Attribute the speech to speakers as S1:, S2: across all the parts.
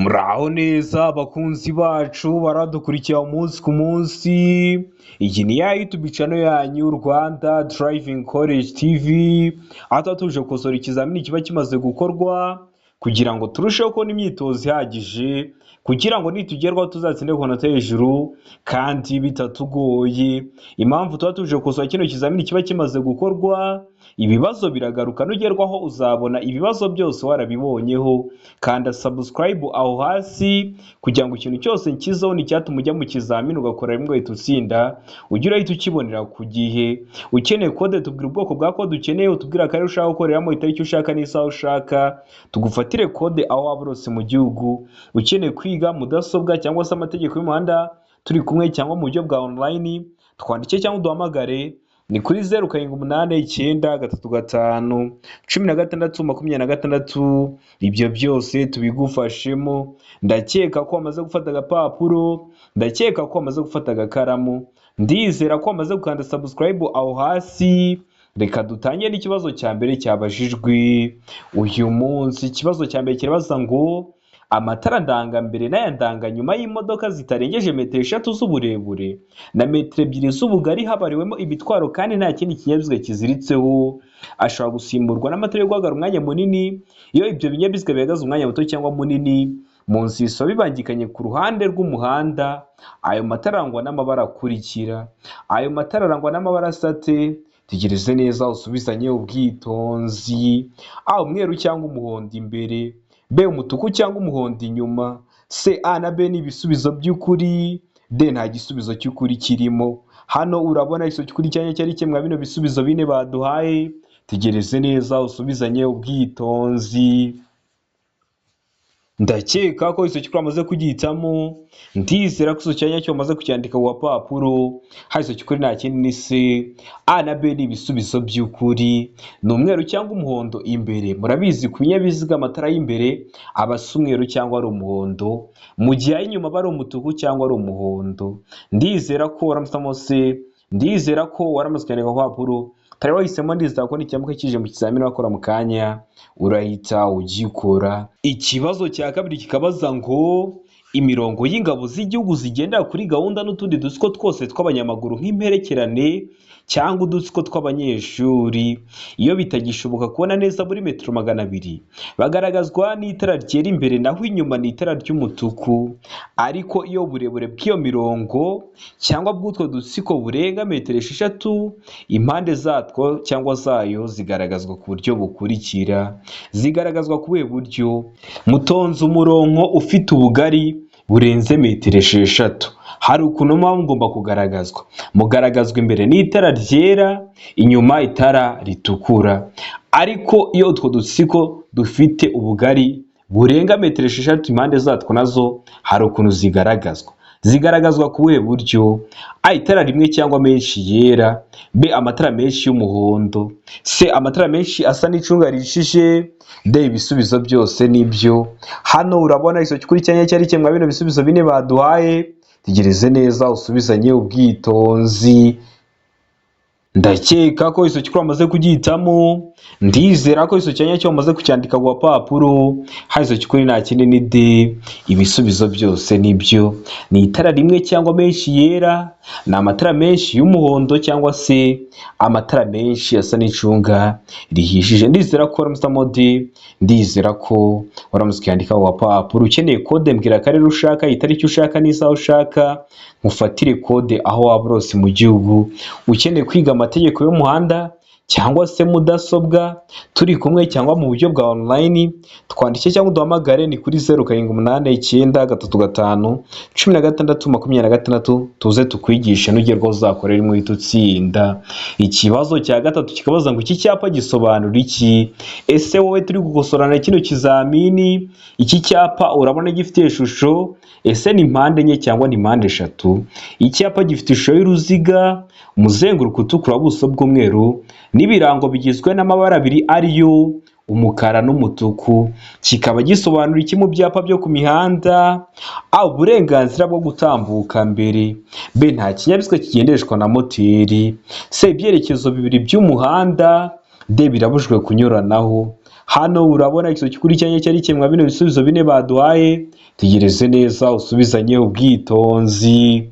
S1: Muraho neza bakunzi bacu baradukurikira umunsi ku munsi. Iyi ni ya YouTube channel yanyu Rwanda Driving College TV, aho tuba tuje gukosora ikizamini kiba kimaze gukorwa kugira ngo turusheho kubona imyitozo ihagije, kugira ngo nitugerwaho tuzatsinde ku nota hejuru kandi bitatugoye. Impamvu tuba tuje gukosora kino kizamini kiba kimaze gukorwa, ibibazo biragaruka, nugerwaho uzabona ibibazo byose warabibonyeho. Kanda subscribe aho hasi kugira ngo ikintu cyose nkizaho n'icyatuma ujya mu kizamini ugakora rimwe ugahita utsinda, ujye urahita ukibonera ku gihe. Ukeneye kode tubwira ubwoko bwa kode ukeneye, utubwira akarere ushaka gukoreramo, itariki ushaka n'isaha ushaka, tugufatire kode aho waba urose mu gihugu. Ukeneye kwiga mudasobwa cyangwa se amategeko y'umuhanda turi kumwe cyangwa mu buryo bwa online, twandike cyangwa uduhamagare ni kuri 0789351626. Ibyo byose tubigufashemo. Ndakeka ko wamaze gufata agapapuro, ndakeka ko wamaze gufata agakaramu, ndizera ko wamaze gukanda subscribe aho hasi. Reka dutangire n'ikibazo cya mbere cyabajijwe uyu munsi. Ikibazo cya mbere kirabaza ngo amatara ndangambere n'aya ndanganyuma y'imodoka zitarengeje metero 3 z'uburebure na metero 2 z'ubugari habariwemo ibitwaro kandi nta kindi kinyabiziga kiziritseho, ashobora gusimburwa n'amatara yo guhagarara umwanya munini iyo ibyo binyabiziga bihagaze umwanya muto cyangwa munini mu nsiso bibangikanye ku ruhande rw'umuhanda. Ayo matara arangwa n'amabara akurikira. Ayo matara arangwa n'amabara asate. Tegereze neza usubizanye ubwitonzi. A, umweru cyangwa umuhondo imbere. B, umutuku cyangwa umuhondo inyuma. C, A na B ni ibisubizo by'ukuri. D, nta gisubizo cy'ukuri kirimo. Hano urabona igisubizo cy'ukuri cyari kimwe bino bisubizo bine baduhaye. Tegereze neza usubizanye ubwitonzi. Ndakeka ko iso cy'ukuri amaze kugihitamo, ndizera ko iso cyanya cyo amaze kucyandika ku papuro. Hari iso cy'ukuri nta kindi ni C. A na B ni ibisubizo by'ukuri. Ni umweru cyangwa umuhondo imbere. Murabizi ku binyabiziga amatara y'imbere aba asa umweru cyangwa ari umuhondo, mu gihe ay'inyuma aba ari umutuku cyangwa ari umuhondo. Ndizera ko waramusamo C, ndizera ko waramaze kucyandika ku papuro. Tari wahisemo, ndizera ko n'icyambuka kije mu kizamini wakora mu kanya urahita ugikora. Ikibazo cya kabiri kikabaza ngo imirongo y'ingabo z'igihugu zigendera kuri gahunda n'utundi dutsiko twose tw'abanyamaguru nk'imperekerane cyangwa udutsiko tw'abanyeshuri, iyo bitagishoboka kubona neza muri metero 200, bagaragazwa n'itara ryera imbere naho inyuma ni itara ry'umutuku. Ariko iyo uburebure bw'iyo mirongo cyangwa bw'utwo dutsiko burenga metero 6, impande zatwo cyangwa zayo zigaragazwa ku buryo bukurikira. Zigaragazwa ku buhe buryo? Mutonze umurongo ufite ubugari burenze metero 6. Hari ukuntu muba mugomba kugaragazwa. Mugaragazwa imbere n'itara ryera, inyuma itara ritukura. Ariko iyo utwo dutsiko dufite ubugari burenga metero 6, impande zatwo nazo hari ukuntu zigaragazwa. Zigaragazwa ku buhe buryo? A, itara rimwe cyangwa menshi yera. B, amatara menshi y'umuhondo. C, amatara menshi asa n'icunga rishije. D, ibisubizo byose nibyo. Hano urabona iso cy'ukuri cyanya cyari kimwe bino bisubizo bine baduhaye. Tegereze neza usubizanye ubwitonzi. Ndakeka ko iso cy'ukuri amaze kugihitamo, ndizera ko iso cyanya cyo amaze kucyandika ku papuro. Hari iso cy'ukuri nta kindi ni D, ibisubizo byose nibyo. Ni itara rimwe cyangwa menshi yera, ni amatara menshi y'umuhondo cyangwa se amatara menshi asa n'icunga rihishije. Ndizera ko waramusamo D, ndizera ko waramutse ukandika ku papuro. Ukeneye kode mbwira akarere ushaka, itariki ushaka n'isaha ushaka, nkufatire kode aho waba urose mu gihugu. Ukeneye kwiga amategeko y'umuhanda cyangwa se mudasobwa turi kumwe cyangwa mu buryo bwa online, twandike cyangwa uduhamagare ni kuri 0789351626, tuze tukwigisha nugerwaho uzakorera imwe utsinda. Ikibazo cya gatatu kikabaza ngo iki cyapa gisobanura iki? Ese wowe turi gukosorana kino kizamini, iki cyapa urabona gifite ishusho, ese ni mpande enye cyangwa ni mpande 3? Icyapa gifite ishusho y'uruziga, umuzenguruko utukura, ubuso bw'umweru n'ibirango bigizwe n'amabara abiri ariyo umukara n'umutuku. Kikaba gisobanura iki mu byapa byo ku mihanda? A, uburenganzira bwo gutambuka mbere. B, nta kinyabiziga kigendeshwa na moteri. C, ibyerekezo bibiri by'umuhanda. D, birabujijwe kunyuranaho. Hano urabona ikiso cy'ukuri cyanya cyari kimwe bino bisubizo bine baduhaye. tegereze neza usubizanye ubwitonzi.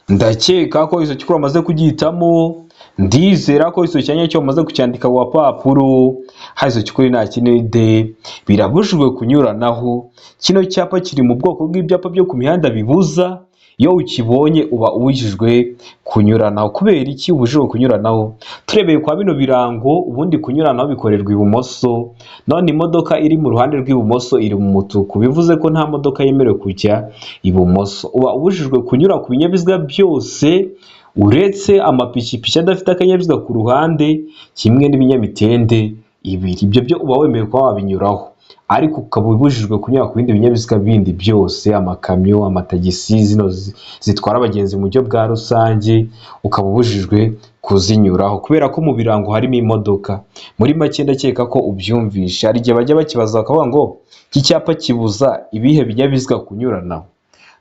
S1: Ndakeka ko icyo cyukuri wamaze kugihitamo, ndizera ko icyo cyanya cyo wamaze kucyandika ku gapapuro. Icyo cyukuri nta kindi de, birabujijwe kunyuranaho. Kino cyapa kiri mu bwoko bw'ibyapa byo ku mihanda bibuza, iyo ukibonye uba ubujijwe kunyuranaho. Kubera iki ubujijwe kunyuranaho? Turebeye kwa bino birango, ubundi kunyuranaho bikorerwa ibumoso, none imodoka iri mu ruhande rw'ibumoso iri mu mutuku, bivuze ko nta modoka yemerewe kujya ibumoso. Uba ubujijwe kunyura ku binyabiziga byose uretse amapikipiki adafite akanyabiziga ku ruhande, kimwe n'ibinyamitende ibiri. Ibyo byo uba wemerewe kuba wabinyuraho, ariko ukaba ubujijwe kunyura ku bindi binyabiziga bindi byose, amakamyo, amatagisi, zino zitwara abagenzi mu buryo bwa rusange, ukaba ubujijwe kuzinyuraho kubera ko mu birango harimo imodoka. Muri make ndakeka ko ubyumvisha. Hari igihe bajya bakibaza bakavuga ngo iki cyapa kibuza ibihe binyabiziga kunyuranaho?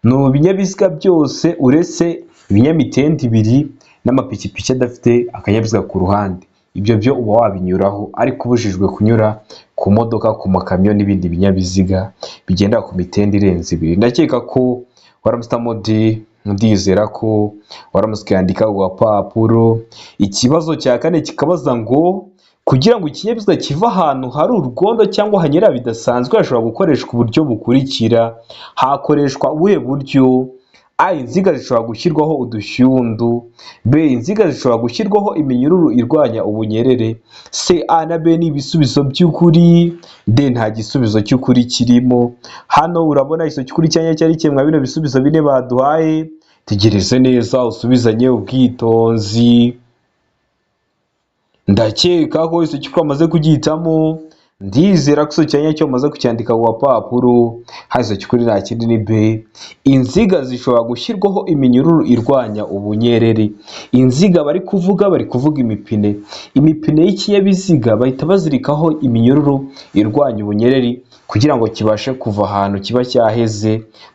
S1: Ni ibinyabiziga byose uretse ibinyamitende ibiri n'amapikipiki adafite akanyabiziga ku ruhande. Ibyo byo uba wabinyuraho, ariko ubujijwe kunyura ku modoka, ku makamyo n'ibindi binyabiziga bigendera ku mitende irenze ibiri. Ndakeka ko waramusitamo de, ndizera ko waramutse ukandika ku gapapuro. Ikibazo cya kane kikabaza ngo kugira ngo ikinyabiziga kive ahantu hari urwondo cyangwa hanyera bidasanzwe hashobora gukoreshwa uburyo bukurikira. Hakoreshwa ubuhe buryo? A. Inziga zishobora gushyirwaho udushyundu. B. Inziga zishobora gushyirwaho iminyururu irwanya ubunyerere. C. A na B ni ibisubizo by'ukuri. D. Nta gisubizo cy'ukuri kirimo. Hano urabona icyo cy'ukuri cyanya cyari kimwe bino bisubizo bine baduhaye. Tegereze neza usubizanye ubwitonzi. Ndakeka ko icyo cy'ukuri wamaze kugihitamo, ndizera ko icyo cyanya cyo wamaze kucyandika ku gapapuro. Icyo cy'ukuri nta kindi ni B. Inziga zishobora gushyirwaho iminyururu irwanya ubunyereri. Inziga bari kuvuga imipine. Imipine y'ikinyabiziga bahita bazirikaho iminyururu irwanya ubunyereri kugira ngo kibashe kuva ahantu kiba cyaheze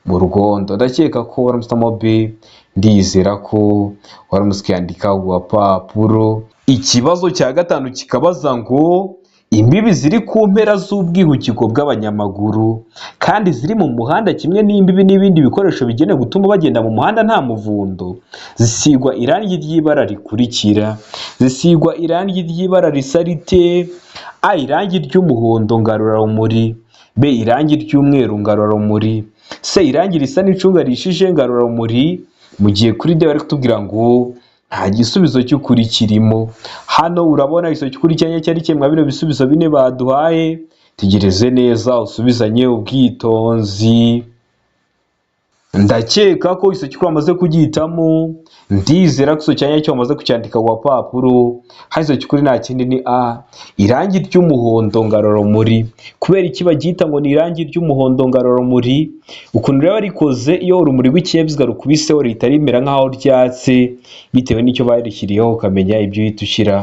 S1: mu rwondo. Ndakeka ko waramusitamo B, ndizera ko waramutse ukandika ku gapapuro. Ikibazo cya gatanu kikabaza ngo imbibi ziri ku mpera z'ubwihukiko bw'abanyamaguru kandi ziri mu muhanda kimwe n'imbibi n'ibindi bikoresho bigenewe gutuma bagenda mu muhanda nta muvundo, zisigwa irangi ry'ibara rikurikira. Zisigwa irangi ry'ibara risa rite? A. Irangi ry'umuhondo ngarurarumuri. B. Irangi ry'umweru ngarurarumuri. C. Irangi risa n'icunga rishije ngarurarumuri. Mu gihe kuri D bari kutubwira ngo nta gisubizo cy'ukuri kirimo. Hano urabona icyo cy'ukuri cyanya cyari kimwe bino bisubizo bine baduhaye. Tegereze neza usubizanye ubwitonzi. Ndakeka ko icyo cy'ukuri wamaze kugihitamo, ndizera ko icyo cyanya cyo wamaze kucyandika ku gapapuro. Icyo cy'ukuri nta kindi ni A. Irangi ry'umuhondo ngarurarumuri. Kubera iki bagihita ngo ni irangi ry'umuhondo ngarurarumuri? Ukuntu rero rikoze, iyo urumuri rw'ikinyabiziga rukubiseho rihita rimera nk'aho ryatse, bitewe n'icyo barishyiriyeho ukamenya ibyo uhita ushyira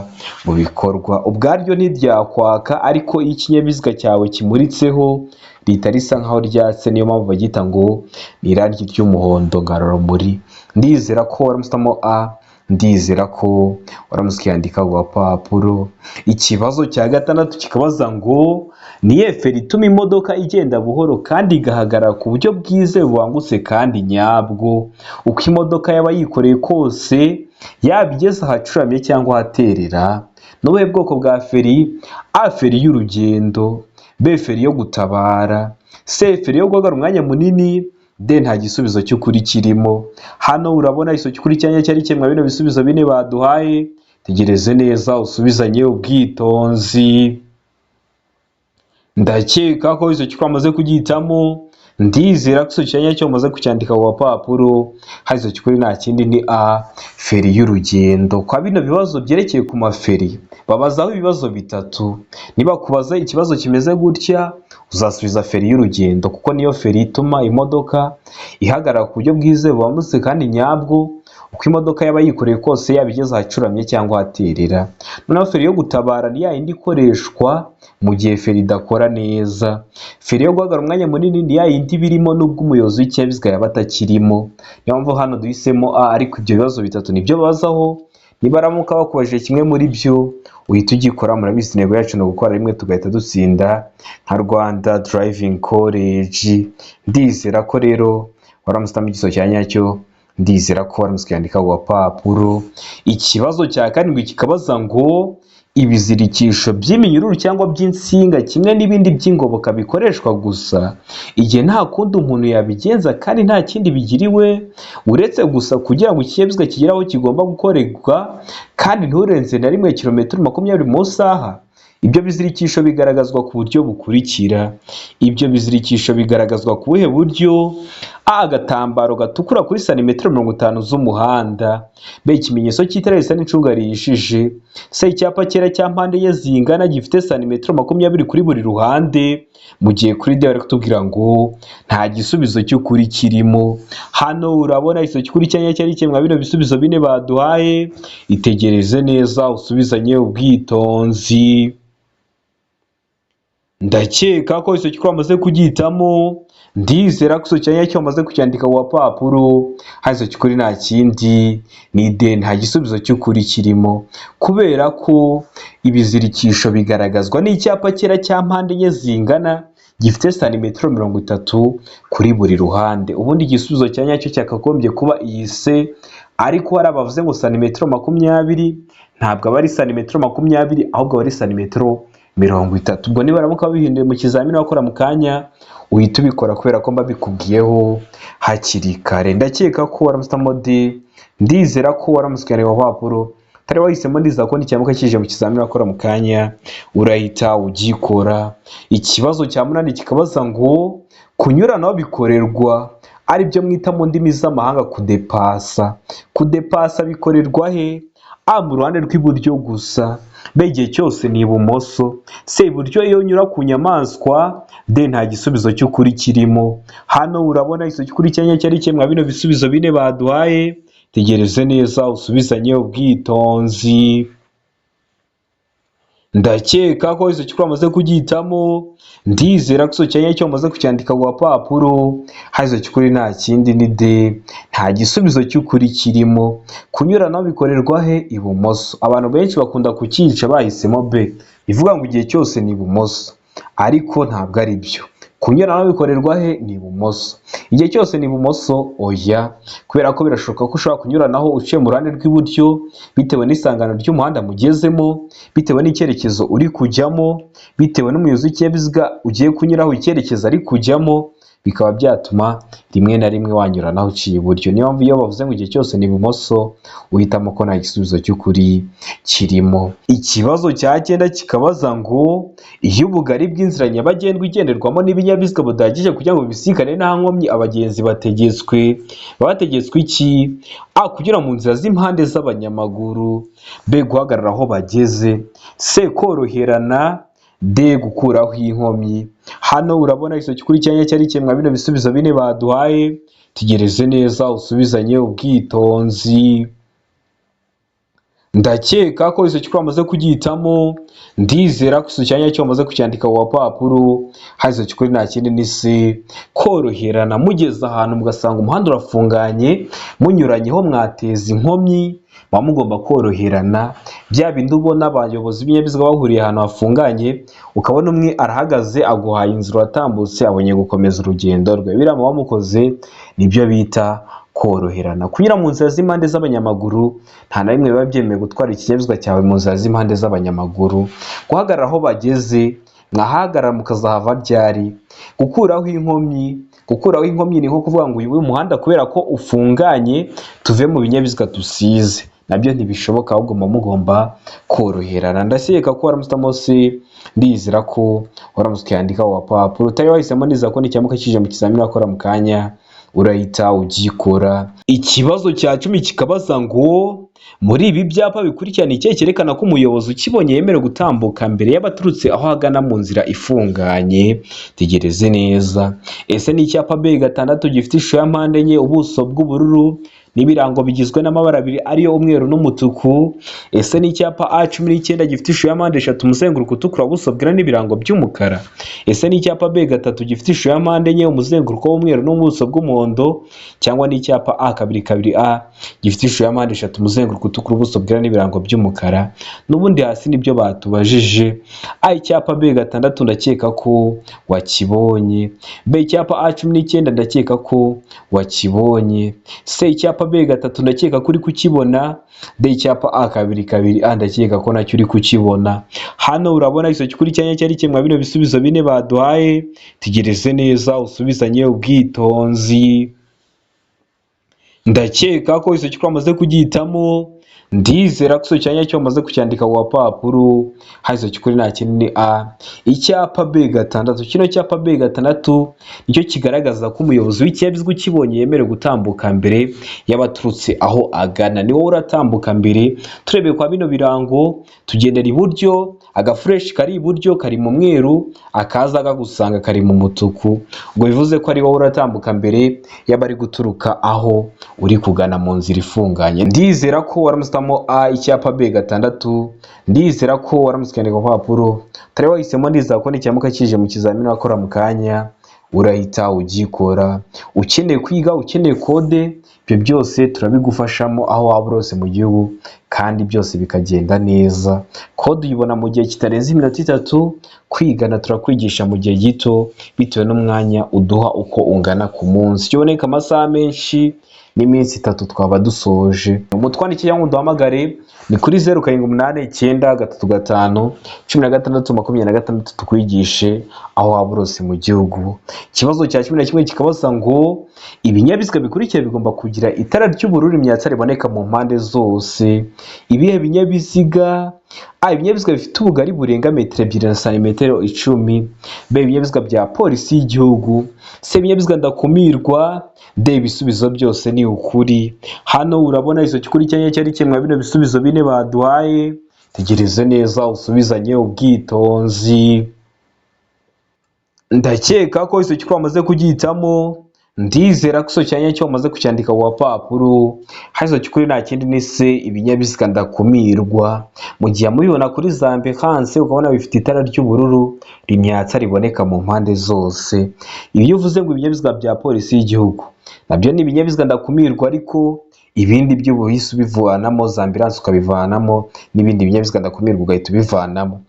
S1: mu bikorwa. Ubwaryo ntiryakwaka, ariko iyo ikinyabiziga cyawe kimuritseho rihita risa nk'aho ryatse. Niyo mpamvu bagihita ngo ni irangi ry'umuhondo ngarurarumuri. Ndizera ko waramusitamo A, ndizera ko waramutse ukandika ku gapapuro. Ikibazo cya gatandatu kikabaza ngo niye feri ituma imodoka igenda buhoro kandi igahagarara ku buryo bwizewe bubangutse kandi nyabwo, uko imodoka yaba yikoreye kose, yaba igeze ahacuramye cyangwa ahaterera? Ni ubuhe bwoko bwa feri? A. Feri y'urugendo. B. Feri yo gutabara. C. Feri yo guhagarara umwanya munini. D. Nta gisubizo cy'ukuri kirimo. Hano urabona icyo cy'ukuri cyanya cyari kimwe bino bisubizo bine baduhaye. Tegereze neza usubizanye ubwitonzi. Ndakeka ko icyo cy'ukuri wamaze kugihitamo, ndizera ko icyo cyanya cyo wamaze kucyandika ku gapapuro. Icyo cy'ukuri nta kindi ni A. Feri y'urugendo. Kwa bino bibazo byerekeye ku maferi babazaho ibibazo bitatu. Niba kubaza ikibazo kimeze gutya, uzasubiza feri y'urugendo kuko niyo feri ituma imodoka ihagarara ku buryo bwizewe bubangutse kandi nyabwo, uko imodoka yaba yikoreye kose, yaba igeze ahacuramye cyangwa ahaterera. Noneho feri yo gutabara ni ya yindi ikoreshwa mu gihe feri idakora neza. Feri yo guhagarara umwanya munini ni ya yindi birimo nubwo umuyobozi w'ikinyabiziga yaba atakirimo. Niyo mpamvu hano duhisemo A, ariko ibyo bibazo bitatu nibyo bazaho, nibaramuka bakubajije kimwe muri byo uhita ugikora. Murabizi intego yacu ni ugukora rimwe tugahita dutsinda nka Rwanda Driving College. Ndizera ko rero waramutse igisubizo cya nyacyo, ndizera ko waramutse ukandika ku gapapuro. Ikibazo cya karindwi kikabaza ngo ibizirikisho by'iminyururu cyangwa by'insinga kimwe n'ibindi by'ingoboka bikoreshwa gusa igihe nta kundi umuntu yabigenza kandi nta kindi bigiriwe uretse gusa kugira ngo ikinyabiziga kigere aho kigomba gukorerwa kandi nturenze na rimwe kilometero 20 mu isaha. Ibyo bizirikisho bigaragazwa ku buryo bukurikira. Ibyo bizirikisho bigaragazwa ku buhe buryo? A, agatambaro gatukura kuri santimetero 50 z'umuhanda. B, ikimenyetso cy'itara risa n'icunga rihishije. C, icyapa cyera cya mpande enye zingana gifite santimetero 20 kuri buri ruhande. Mu gihe kuri D bari kutubwira ngo nta gisubizo cy'ukuri kirimo. Hano urabona igisubizo cy'ukuri cyari kimwe bino bisubizo bine baduhaye. Itegereze neza usubizanye ubwitonzi. Ndakeka ko icyo cy'ukuri amaze kugitamo. Ndizera ko icyo cyanyacyo amaze kucyandika ku gapapuro. Icyo cy'ukuri nta kindi ni D, nta gisubizo cy'ukuri kirimo, kubera ko ibizirikisho bigaragazwa n'icyapa cyera cya mpande enye zingana gifite santimetero 30 kuri buri ruhande. Ubundi igisubizo cya nyacyo cyakagombye kuba iyi C, ariko hari abavuze ngo santimetero 20, ntabwo aba ari santimetero 20 ahubwo aba ari santimetero 30. Ubwo nibaramuka bihinduye mu kizamini wakora mu kanya uhita ubikora kubera ko mba bikubwiyeho hakiri kare. Ndakeka ko waramusemo D, ndizera ko waramusikaniye ku papuro. Tari wahisemo ndiza ko n'icyamuka kije mu kizamini wakora mu kanya urahita ugikora. Ikibazo cya 8 kikabaza ngo kunyuranaho bikorerwa ari byo mwita mu ndimi z'amahanga kudepasa. Kudepasa bikorerwa he? A, mu ruhande rw'iburyo gusa. B, igihe cyose ni ibumoso. C, iburyo iyo unyura ku nyamaswa. D, nta gisubizo cy'ukuri kirimo. Hano urabona igisubizo cy'ukuri cyari kimwe bino bisubizo bine baduhaye. Tegereze neza usubizanye ubwitonzi. Ndakeka ko icyo cy'ukuri amaze kugitamo. Ndizera ko icyo cyanyacyo amaze kucyandika ku gapapuro. Icyo cy'ukuri nta kindi ni D, nta gisubizo cy'ukuri kirimo. Kunyuranaho bikorerwa he? Ibumoso. Abantu benshi bakunda kukica bahisemo B, ivuga ngo igihe cyose ni ibumoso, ariko ntabwo ari byo. Kunyuranaho bikorerwa he? Ni ibumoso. Igihe cyose ni ibumoso? Oya, kubera ko birashoboka ko ushobora kunyuranaho uciye mu ruhande rw'iburyo bitewe n'isangano ry'umuhanda mugezemo, bitewe n'icyerekezo uri kujyamo, bitewe n'umuyobozi w'ikinyabiziga ugiye kunyuraho icyerekezo ari kujyamo, bikaba byatuma rimwe na rimwe wanyuranaho uciye iburyo. Niyo mpamvu iyo bavuze ngo igihe cyose ni ibumoso uhitamo ko nta gisubizo cy'ukuri kirimo. Ikibazo cya 9 kikabaza ngo iyo ubugari bw'inzira nyabagendwa igenderwamo n'ibinyabiziga budahagije kugira ngo bisikane nta nkomyi abagenzi bategetswe iki? A, kunyura mu nzira z'impande z'abanyamaguru. B, guhagarara aho bageze. C, koroherana. D, gukuraho inkomyi. Hano urabona igisubizo cy'ukuri cyari kimwe bino bisubizo bine baduhaye. Tegereze neza usubizanye ubwitonzi. Ndakeka ko icyo cy'ukuri amaze kugitamo. Ndizera ko icyo cyanyacyo amaze kucyandika ku gapapuro. Icyo cy'ukuri nta kindi ni C, koroherana. Mugeze ahantu mugasanga umuhanda urafunganye munyuranyeho mwateza inkomyi, muba mugomba koroherana. Bya bindi ubona abayobozi b'ibinyabiziga bahuriye ahantu hafunganye ukabona umwe arahagaze aguhaye inzira uratambutse abonye gukomeza urugendo rwe, biriya muba mukoze nibyo bita koroherana. Kunyura mu nzira z'impande z'abanyamaguru nta na rimwe biba byemewe gutwara ikinyabiziga cyawe mu nzira z'impande z'abanyamaguru. Guhagarara aho bageze, mwahagarara mukazahava ryari. Gukuraho inkomyi ni nko kuvuga ngo uyu muhanda kubera ko ufunganye tuve mu binyabiziga dusize, nabyo ntibishoboka, ahubwo muba mugomba koroherana. Ndakeka ko waramusemo C, ndizera ko waramutse ukandika ku gapapuro. Utari wahisemo neza ko n'icyamuka kije mu kizamini wakora mu kanya urahita ugikora. Ikibazo cya 10 kikabaza ngo muri ibi byapa bikurikirana ikihe cyerekana ko umuyobozi ukibonye yemerewe gutambuka mbere y'abaturutse aho agana mu nzira ifunganye? Tegereze neza. Ese ni icyapa B6 gifite ishusho ya mpande enye, ubuso bw'ubururu n'ibirango bigizwe n'amabara abiri ariyo umweru n'umutuku. Ese ni icyapa A19 gifite ishusho ya mpande eshatu, umuzenguruko utukura, ubuso bwera n'ibirango by'umukara. Ese ni icyapa B3 gifite ishusho ya mpande enye, umuzenguruko w'umweru n'ubuso bw'umuhondo, cyangwa ni icyapa A22A gifite ishusho ya mpande eshatu, umuzenguruko utukura, ubuso bwera n'ibirango by'umukara. N'ubundi hasi nibyo batubajije. Icyapa B6 ndakeka ko wakibonye. B icyapa A19 ndakeka ko wakibonye. C icyapa B3 ndakeka ko uri kukibona. D icyapa A22A ndakeka ko nacyo uri kukibona. Hano urabona iso kuri cyanya cyari kimwe bino bisubizo bine baduhaye. Tegereze neza usubizanye ubwitonzi. Ndakeka ko iso cyamaze kugihitamo. Ndizera ko iso cyanya cyo maze kucyandika ku papuro. Haiso kuri nta kinini A. Icyapa B6, kino cyapa B6 nicyo kigaragaza ko umuyobozi w'ikinyabiziga ukibonye yemerewe gutambuka mbere y'abaturutse aho agana. Ni wowe uratambuka mbere. Turebeye kwa bino birango, tugendera iburyo, agafureshi kari iburyo kari mu mweru, akaza gusanga kari mu mutuku. Ubwo bivuze ko ari wowe uratambuka mbere y'abari guturuka aho uri kugana mu nzira ifunganye. Ndizera ko waramusitamo A icyapa B6. Ndizera ko waramusikandika ku papuro. Tare wahisemo, ndizera ko n'icyamuka kije mu kizamini wakora mu kanya urahita ugikora. Ukeneye kwiga, ukeneye kode, ibyo byose turabigufashamo aho waba urose mu gihugu, kandi byose bikagenda neza. Kode uyibona mu gihe kitarenze iminota 3. Kwigana turakwigisha mu gihe gito bitewe n'umwanya uduha uko ungana ku munsi. Cyoboneka amasaha menshi n'iminsi 3 twaba dusoje. Umutwandike cyangwa uduhamagare ni kuri 0789351626 tukwigishe aho waba urose mu gihugu. Ikibazo cya 11 kikabaza ngo ibinyabiziga bikurikiye bigomba kugira itara ry'ubururu imyatsa riboneka mu mpande zose. Ibihe binyabiziga? Ibinyabiziga bifite ubugari burenga metero 2 na santimetero 10. B ibinyabiziga bya polisi y'igihugu. C ibinyabiziga ndakumirwa. D ibisubizo byose ni ukuri. Hano urabona iso kuri cyanya cyari kimwe bino bisubizo bine baduhaye. Tegereze neza usubizanye ubwitonzi. Ndakeka ko iso wamaze kugihitamo. Ndizera ko iso cyanya cyo wamaze kucyandika ku papuro. Haiso kuri nta kindi ni C ibinyabiziga ndakumirwa. Mu gihe mubibona kuri zambe hanse ukabona bifite itara ry'ubururu rimyatsa riboneka mu mpande zose. Iyo uvuze ngo ibinyabiziga bya polisi y'igihugu, nabyo ni ibinyabiziga ndakumirwa, ariko ibindi by'ubuhisi ubivanamo, za ambulance ukabivanamo, n'ibindi binyabiziga ndakumirwa ugahita ubivanamo.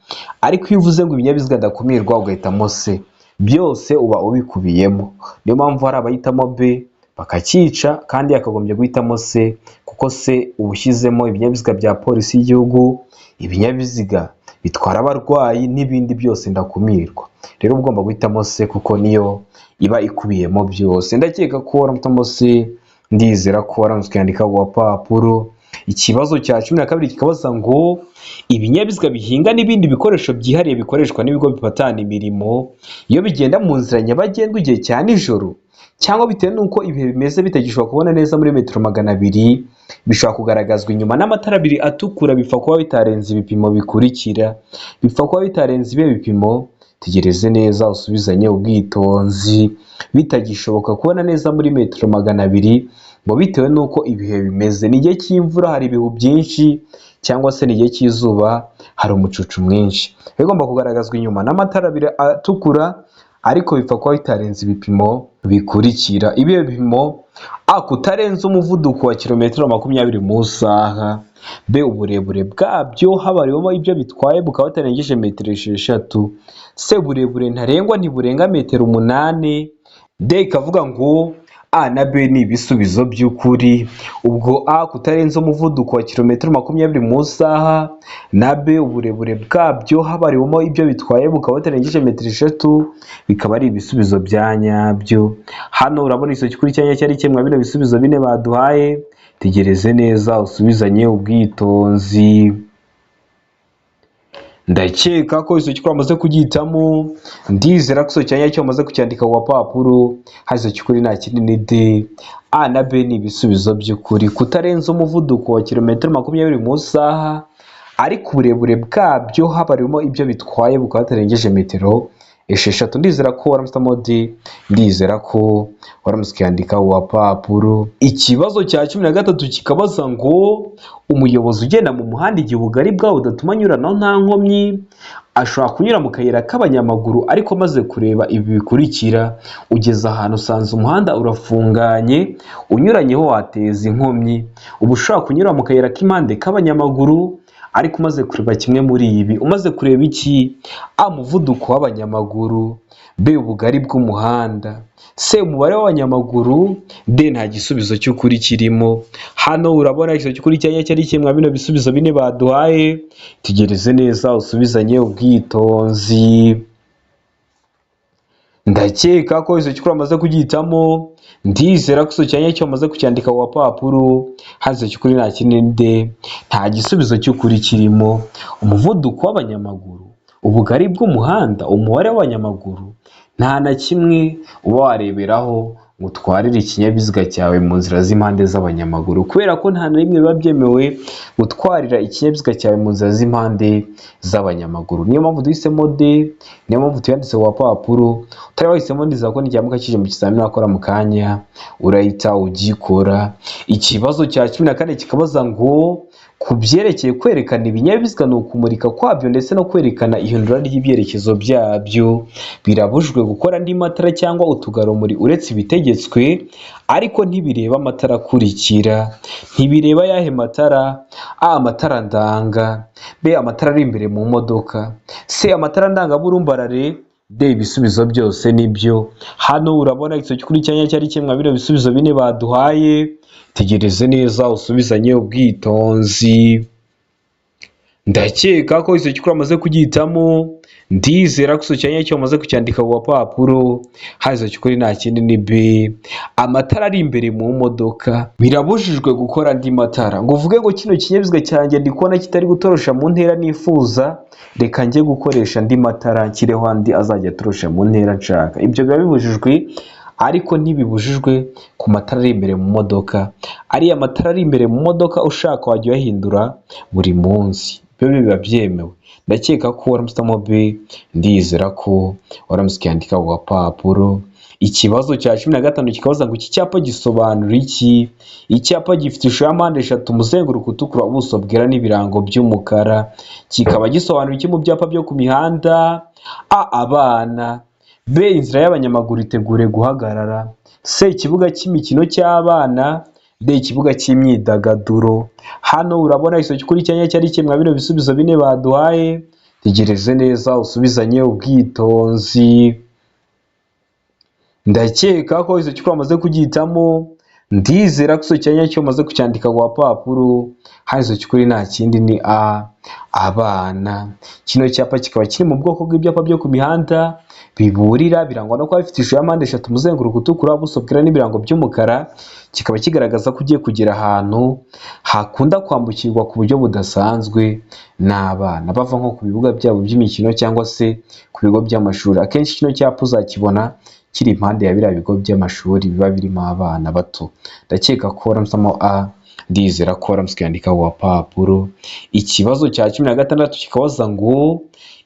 S1: Ariko iyo uvuze ngo ibinyabiziga ndakumirwa ugahitamo C, byose uba ubikubiyemo. Niyo mpamvu hari abayitamo B bakakica, kandi yakagombye guhitamo C, kuko C ubushyizemo ibinyabiziga bya polisi y'igihugu, ibinyabiziga bitwara abarwayi, n'ibindi byose ndakumirwa. Rero ugomba guhitamo C kuko niyo iba ikubiyemo byose. Ndakeka ko waramutamo C. Ndizera ko waramusikandika ku papuro. Ikibazo cya 12 kikabaza ngo ibinyabiziga bihinga n'ibindi bikoresho byihariye bikoreshwa n'ibigo bipatana imirimo iyo bigenda mu nzira nyabagendwa igihe cya nijoro, cyangwa bitewe n'uko ibihe bimeze bitagishobora kubona neza muri metero 200, bishobora kugaragazwa inyuma n'amatara abiri atukura. Bipfa kuba bitarenze ibipimo bikurikira. Bipfa kuba bitarenze ibihe bipimo. Tegereze neza usubizanye ubwitonzi. Bitagishoboka kubona neza muri metero 200 ngo bitewe n'uko ibihe bimeze. Ni igihe cy'imvura hari ibihu byinshi, cyangwa se ni igihe cy'izuba hari umucucu mwinshi. Bigomba kugaragazwa inyuma n'amatara abiri atukura, ariko bipfa kuba bitarenze ibipimo bikurikira. Ibihe bipimo: A kutarenza umuvuduko wa kilometero 20 mu isaha. B uburebure bwabyo habariwemo ibyo bitwaye bukaba butarengeje metero 6. C uburebure ntarengwa ntiburenga metero 8. D ikavuga ngo A na B ni ibisubizo by'ukuri. Ubwo A kutarenza umuvuduko wa kilometero 20 mu isaha, na B uburebure bwabyo habariwemo ibyo bitwaye bukaba butarengeje metero 6 bikaba ari ibisubizo bya nyabyo. Hano urabona iso kuri cyanya cyari kimwe bino bisubizo bine baduhaye. Tegereze neza usubizanye ubwitonzi. Ndakeka ko iso wamaze kugihitamo. Ndizera ko iso cyanya cyo wamaze kucyandika ku papuro. Haiso kuri nta kindi ni D. A na B ni ibisubizo by'ukuri. Kutarenza umuvuduko wa kilometero 20 mu isaha, ariko uburebure bwabyo habariwemo ibyo bitwaye bukaba butarengeje metero esheshatu. Ndizera ko waramutse mode, ndizera ko waramutse ukandika urupapuro. Ikibazo cya 13 kikabaza ngo umuyobozi ugenda mu muhanda igihe ubugari bwawo budatuma anyuranaho nta nkomyi ashobora kunyura mu kayira k'abanyamaguru, ariko maze kureba ibi bikurikira ugeze ahantu usanze umuhanda urafunganye unyuranyeho wateza inkomyi. Uba ushobora kunyura mu kayira k'impande k'abanyamaguru, ariko umaze kureba kimwe muri ibi. Umaze kureba iki? A, umuvuduko w'abanyamaguru. B, ubugari bw'umuhanda. C, umubare w'abanyamaguru. D, nta gisubizo cy'ukuri kirimo. Hano urabona igisubizo cy'ukuri cyari kimwe bino bisubizo bine baduhaye. Tegereze neza usubizanye ubwitonzi. Ndakeka ko igisubizo cy'ukuri amaze kugihitamo. Ndizera ko igisubizo cyo amaze kucyandika ku papuro. Haze cy'ukuri nta kininde, nta gisubizo cy'ukuri kirimo. Umuvuduko w'abanyamaguru, ubugari bw'umuhanda, umubare w'abanyamaguru, nta na kimwe uba wareberaho ngo utwarire ikinyabiziga cyawe mu nzira z'impande z'abanyamaguru, kubera ko nta na rimwe biba byemewe gutwarira ikinyabiziga cyawe mu nzira z'impande z'abanyamaguru. Niyo mpamvu duhisemo D, niyo mpamvu tuyanditse ku papuro. Utari wahisemo ndizera ko nijyamuka kije mu kizamini wakora mu kanya urahita ugikora. Ikibazo cya 14 kikabaza ngo ku byerekeye kwerekana ibinyabiziga ni ukumurika kwabyo ndetse no kwerekana ihindura ry'ibyerekezo byabyo. Birabujijwe gukora andi matara cyangwa utugarumuri uretse ibitegetswe, ariko ntibireba amatara akurikira. Ntibireba yahe matara? A, amatara ndanga. B, amatara ari imbere mu modoka. C, amatara ndangaburumbarare. D, ibisubizo byose nibyo. Hano urabona igisubizo cy'ukuri cyari kimwe bino bisubizo bine baduhaye. Tegereze neza usubizanye ubwitonzi. Ndakeka ko igisubizo cy'ukuri amaze kugihitamo. Ndizera ko igisubizo cyo amaze kucyandika ku papuro. Haze cy'ukuri nta kindi ni B, amatara ari imbere mu modoka. Birabujijwe gukora andi matara ngo uvuge ngo kino kinyabiziga cyanjye ndi kubona kitari gutorosha mu ntera nifuza, reka njye gukoresha andi matara nshyireho andi azajya atorosha mu ntera nshaka. Ibyo biba bibujijwe, ariko ntibibujijwe ku matara ari imbere mu modoka. Ariya matara ari imbere mu modoka ushaka wajya uyahindura buri munsi, ibyo biba byemewe. Ndakeka ko waramutse B, ndizera ko waramutse ukandika ku papuro. Ikibazo cya 15 kikabaza ngo iki cyapa gisobanura iki? Icyapa gifite ishusho ya mpande eshatu, umuzenguruko utukura, ubuso bwera n'ibirango by'umukara. Kikaba gisobanura iki mu byapa byo ku mihanda? A, abana. B, inzira y'abanyamaguru itegure guhagarara. C, ikibuga cy'imikino cy'abana. D, ikibuga cy'imyidagaduro. Hano urabona igisubizo cy'ukuri cyari kimwe bino bisubizo bine baduhaye. Tegereze neza usubizanye ubwitonzi. Ndakeka ko igisubizo cy'ukuri amaze kugihitamo. Ndizera ko igisubizo cyo amaze kucyandika ku papuro. Haze cy'ukuri nta kindi ni A, abana. Kino cyapa kikaba kiri mu bwoko bw'ibyapa byo ku mihanda biburira, birangwa no kuba bifite ishusho ya mpande eshatu, umuzenguruko utukura, ubuso bwera n'ibirango by'umukara. Kikaba kigaragaza ko ugiye kugera ahantu hakunda kwambukirwa ku buryo budasanzwe n'abana bava nko ku bibuga byabo by'imikino cyangwa se ku bigo by'amashuri. Akenshi kino cyapa uzakibona kiri impande ya biriya bigo by'amashuri biba birimo abana bato. Ndakeka ko waramutse A, ndizera ko waramutse ukandika ku papuro. Ikibazo cya 16 kikabaza ngo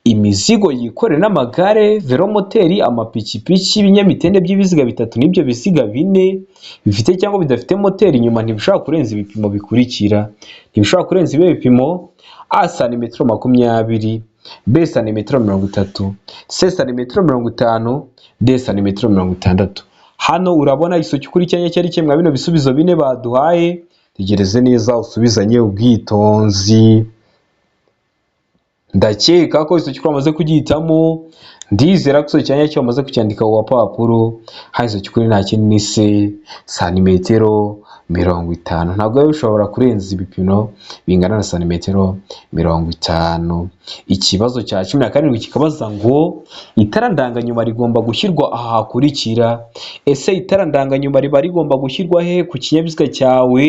S1: imizigo yikorera n'amagare, velomoteri, amapikipiki, ibinyamitende by'ibiziga bitatu n'ibyo bisiga bine bifite cyangwa bidafite moteri inyuma ntibishobora kurenza ibipimo bikurikira. Ntibishobora kurenza ibi bipimo: A, santimetero 20, B, santimetero 30, C, santimetero 50, D, santimetero 60. Hano urabona igisubizo cy'ukuri cyari kimwe bino bisubizo bine baduhaye. Tegereze neza usubizanye ubwitonzi. Ndakeka ko igisubizo cy'ukuri amaze kugihitamo. Ndizera ko igisubizo cyo amaze kucyandika ku papuro. Haze cy'ukuri nta kindi ni C, santimetero 50. Ntabwo biba bishobora kurenza ibipimo bingana na santimetero 50. Ikibazo cya 17 kikabaza ngo itara ndanganyuma rigomba gushyirwa aha hakurikira. Ese itara ndanganyuma riba rigomba gushyirwa he ku kinyabiziga cyawe?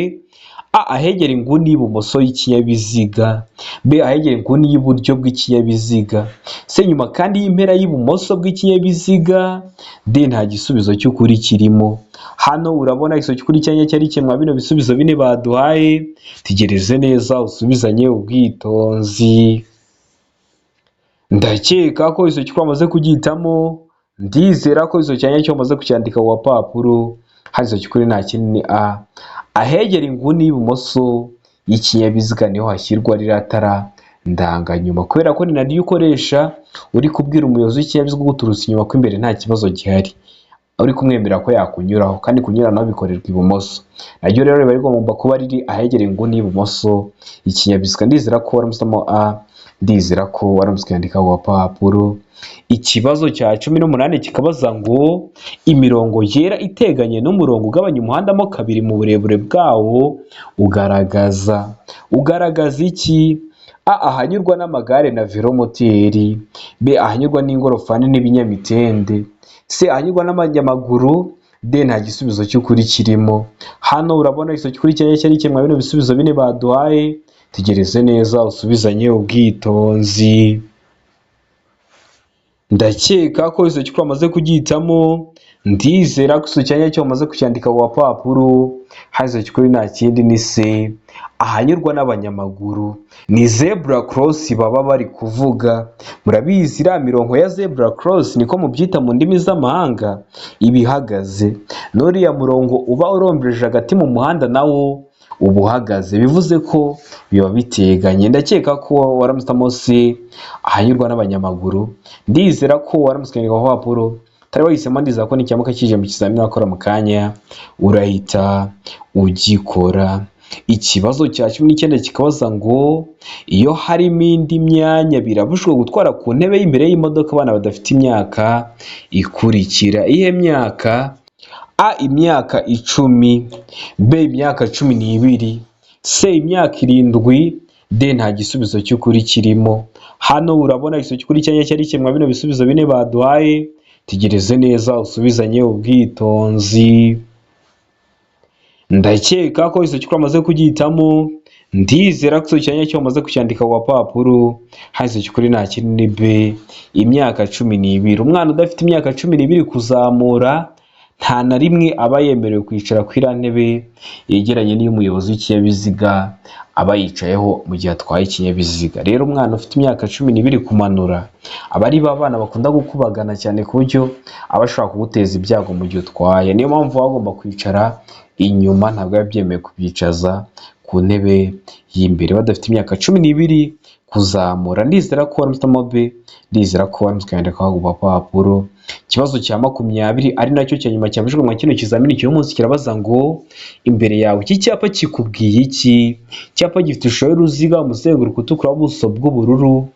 S1: A, ahegera inguni y'ibumoso y'ikinyabiziga. B, ahegera inguni y'iburyo bw'ikinyabiziga. C, nyuma kandi y'impera y'ibumoso bw'ikinyabiziga. D, nta gisubizo cy'ukuri kirimo. Hano urabona igisubizo cy'ukuri cyari kimwe bino bisubizo bine baduhaye. Tegereze neza usubizanye ubwitonzi. ndakeka ko izo cyuko wamaze kugihitamo, ndizera ko izo cyanya cyo wamaze kucyandika ku gapapuro, hari izo cyukuri nta kindi ni A. Ahegera inguni y'ibumoso y'ikinyabiziga niho hashyirwa ririya tara ndanganyuma, kubera ko ni naryo ukoresha uri kubwira umuyobozi w'ikinyabiziga uguturutse inyuma ko imbere nta kibazo gihari, uri kumwemerera ko yakunyuraho, kandi kunyuranaho bikorerwa ibumoso. Naryo rero riba rigomba kuba riri ahegera inguni y'ibumoso y'ikinyabiziga. Ndizera ko waramusemo A, ndizera ko waramutse ukandika ku gapapuro. Ikibazo cya 18 kikabaza ngo imirongo yera iteganye n'umurongo ugabanya umuhanda mo kabiri mu burebure bwawo ugaragaza iki? A. Ahanyurwa n'amagare na velomoteri. B. Ahanyurwa n'ingorofani n'ibinyamitende. C. Ahanyurwa n'abanyamaguru. D. Nta gisubizo cy'ukuri kirimo. Hano urabona iso cy'ukuri cyari kimwe bino bisubizo bine baduhaye. Tegereze neza usubizanye ubwitonzi. Ndakeka ko iso cy'ukuri wamaze kugihitamo, ndizera ko iso cyanya cyo wamaze kucyandika ku gapapuro, hari iso cy'ukuri nta kindi ni C. Ahanyurwa n'abanyamaguru. Ni zebra cross baba bari kuvuga. Murabizi iriya mirongo ya zebra cross niko mubyita mu ndimi z'amahanga, ibihagaze. N'uriya murongo uba urombereje hagati mu muhanda nawo uba uhagaze, bivuze ko biba biteganye. Ndakeka ko waramutamo C. Ahanyurwa n'abanyamaguru. Ndizera ko waramutse ku gapapuro, tari wahisemo, ndizera ko n'icyamuka kije mu kizamini wakora mu kanya urahita ugikora. Ikibazo cya 19 kikabaza ngo iyo harimo indi myanya birabujijwe gutwara ku ntebe y'imbere y'imodoka abana badafite imyaka ikurikira. Iyihe myaka? A. Imyaka 10. B. Imyaka 12. C. Imyaka 7. D. Nta gisubizo cy'ukuri kirimo. Hano urabona iso cy'ukuri cyanya cyari kimwe bino bisubizo bine baduhaye. Tegereze neza usubizanye ubwitonzi. Ndakeka ko iso cy'ukuri wamaze kugihitamo, ndizera ko iso cyanya cyo wamaze kucyandika ku gapapuro, hari iso cy'ukuri nta kindi ni B. Imyaka 12. Umwana udafite imyaka 12 kuzamura nta na rimwe aba yemerewe kwicara ku iriya ntebe yegeranye n'iy'umuyobozi w'ikinyabiziga aba yicayeho mu gihe atwaye ikinyabiziga. Rero umwana ufite imyaka 12 kumanura aba ari babana bakunda gukubagana cyane ku buryo aba ashobora kuguteza ibyago mu gihe utwaye. Niyo mpamvu baba bagomba kwicara inyuma, ntabwo biba byemewe kubicaza ku ntebe y'imbere badafite imyaka 12 kuzamura. Ndizera ko waramutamo B. Ndizera ko waramutse ukandika ku gapapuro. Ikibazo cya 20 ari nacyo cya nyuma cyabujijwe mu kino kizamini cy'uyu munsi kirabaza ngo imbere yawe iki cyapa kikubwiye iki? Icyapa gifite ishusho y'uruziga, umuzenguruko utukura, ubuso bw'ubururu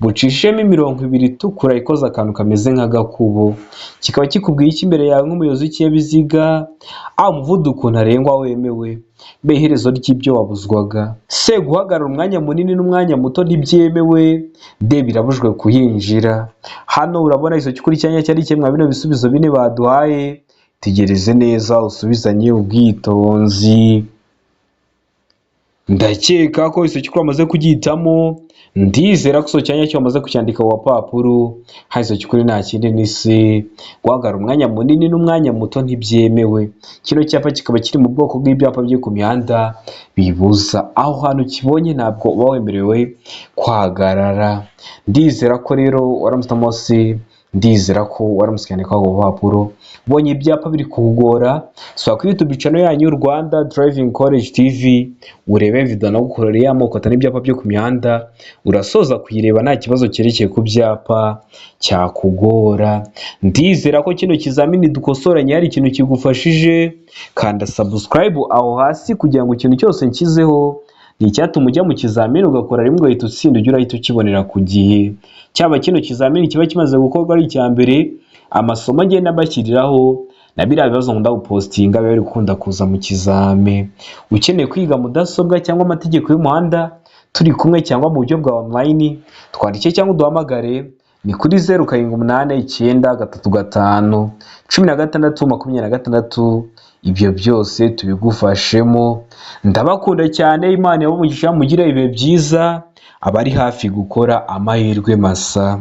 S1: bucishemo imirongo 2 itukura ikoze akantu kameze nk'agakubo. Kikaba kikubwiye iki imbere yawe nk'umuyobozi w'ikinyabiziga? A. Umuvuduko ntarengwa wemewe. B. Iherezo ry'ibyo wabuzwaga. C. Guhagarara umwanya munini n'umwanya muto ntibyemewe. D. Birabujijwe kuhinjira. Hano urabona iso cy'ukuri cyanya cyari kimwe bino bisubizo bine baduhaye. Tegereze neza usubizanye ubwitonzi. Ndakeka ko iso cy'ukuri wamaze kugihitamo, ndizera ko iso cyanya cyo wamaze kucyandika ku gapapuro, hari iso cy'ukuri nta kindi ni C. Guhagarara umwanya munini n'umwanya muto ntibyemewe. Kino cyapa kikaba kiri mu bwoko bw'ibyapa byo ku mihanda bibuza. Aho hantu kibonye ntabwo uba wemerewe kwahagarara. Ndizera ko rero waramutamo C. Ndizera ko waramutse ukandika ku gapapuro. Ubonye ibyapa biri kugora, sura kuri YouTube channel yanyu Rwanda Driving College TV, urebe video nagukoreye amoko atari ibyapa byo ku mihanda, urasoza kuyireba nta kibazo cyerekeye ku byapa cyakugora. Ndizera ko kino kizamini dukosoranye hari ikintu kigufashije, kanda subscribe aho hasi kugira ngo ikintu cyose nkizeho ni icyatuma ujya mu kizamini ugakora rimwe ugahita utsinda, ujya urahita ukibonera ku gihe. Cyaba kino kizamini kiba kimaze gukorwa ari icya mbere, amasomo ngenda mbashyiriraho na biriya bibazo nkunda gupostinga biba biri gukunda kuza mu kizame. Ukeneye kwiga mudasobwa cyangwa amategeko y'umuhanda turi kumwe cyangwa mu buryo bwa online, twandike cyangwa uduhamagare ni kuri 0789351626. Ibyo byose tubigufashemo. Ndabakunda cyane, Imana yabumugisha, mugire ibihe byiza, abari hafi gukora amahirwe masa.